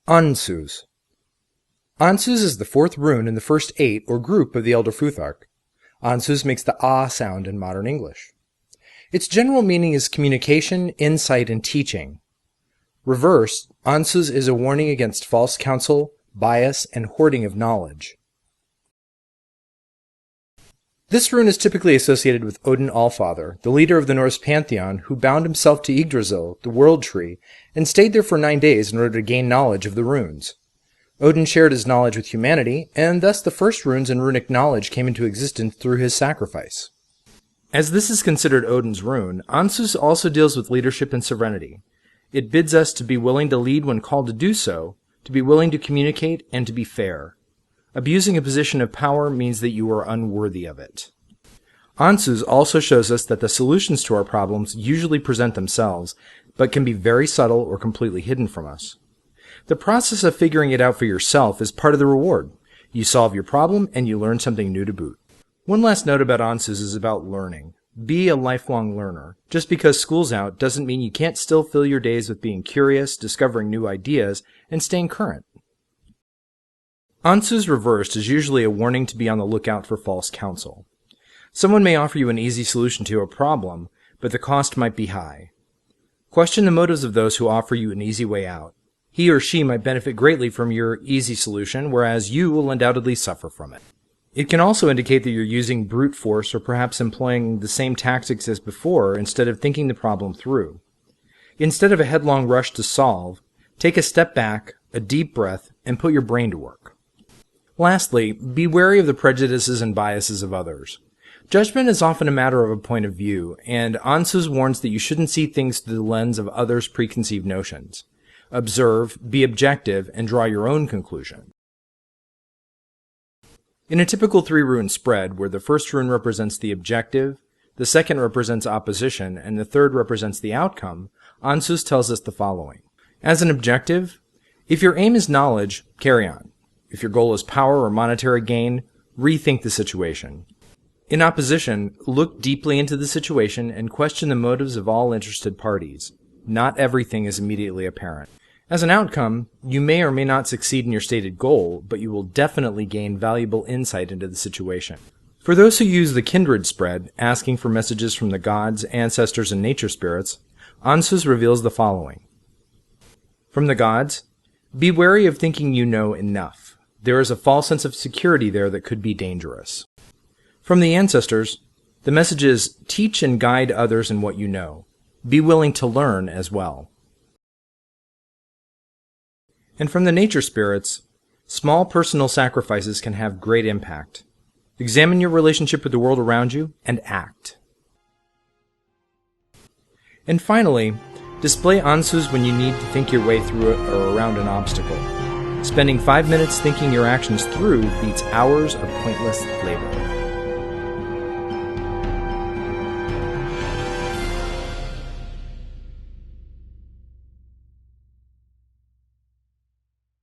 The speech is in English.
Ansuz. Ansuz is the fourth rune in the first 8 or group of the Elder Futhark. Ansuz makes the ah sound in modern English. Its general meaning is communication, insight, and teaching. Reversed, Ansuz is a warning against false counsel, bias, and hoarding of knowledge. This rune is typically associated with Odin Allfather, the leader of the Norse pantheon, who bound himself to Yggdrasil, the world tree, and stayed there for 9 days in order to gain knowledge of the runes. Odin shared his knowledge with humanity, and thus the first runes and runic knowledge came into existence through his sacrifice. As this is considered Odin's rune, Ansuz also deals with leadership and sovereignty. It bids us to be willing to lead when called to do so, to be willing to communicate, and to be fair. Abusing a position of power means that you are unworthy of it. Ansuz also shows us that the solutions to our problems usually present themselves, but can be very subtle or completely hidden from us. The process of figuring it out for yourself is part of the reward. You solve your problem, and you learn something new to boot. One last note about Ansuz is about learning. Be a lifelong learner. Just because school's out doesn't mean you can't still fill your days with being curious, discovering new ideas, and staying current. Ansuz reversed is usually a warning to be on the lookout for false counsel. Someone may offer you an easy solution to a problem, but the cost might be high. Question the motives of those who offer you an easy way out. He or she might benefit greatly from your easy solution, whereas you will undoubtedly suffer from it. It can also indicate that you're using brute force or perhaps employing the same tactics as before instead of thinking the problem through. Instead of a headlong rush to solve, take a step back, a deep breath, and put your brain to work. Lastly, be wary of the prejudices and biases of others. Judgment is often a matter of a point of view, and Ansuz warns that you shouldn't see things through the lens of others' preconceived notions. Observe, be objective, and draw your own conclusion. In a typical 3-rune spread, where the first rune represents the objective, the second represents opposition, and the third represents the outcome, Ansuz tells us the following. As an objective, if your aim is knowledge, carry on. If your goal is power or monetary gain, rethink the situation. In opposition, look deeply into the situation and question the motives of all interested parties. Not everything is immediately apparent. As an outcome, you may or may not succeed in your stated goal, but you will definitely gain valuable insight into the situation. For those who use the Kindred Spread, asking for messages from the gods, ancestors, and nature spirits, Ansuz reveals the following. From the gods, be wary of thinking you know enough. There is a false sense of security there that could be dangerous. From the ancestors, the message is, teach and guide others in what you know. Be willing to learn as well. And from the nature spirits, small personal sacrifices can have great impact. Examine your relationship with the world around you and act. And finally, display Ansuz when you need to think your way through it or around an obstacle. Spending 5 minutes thinking your actions through beats hours of pointless labor.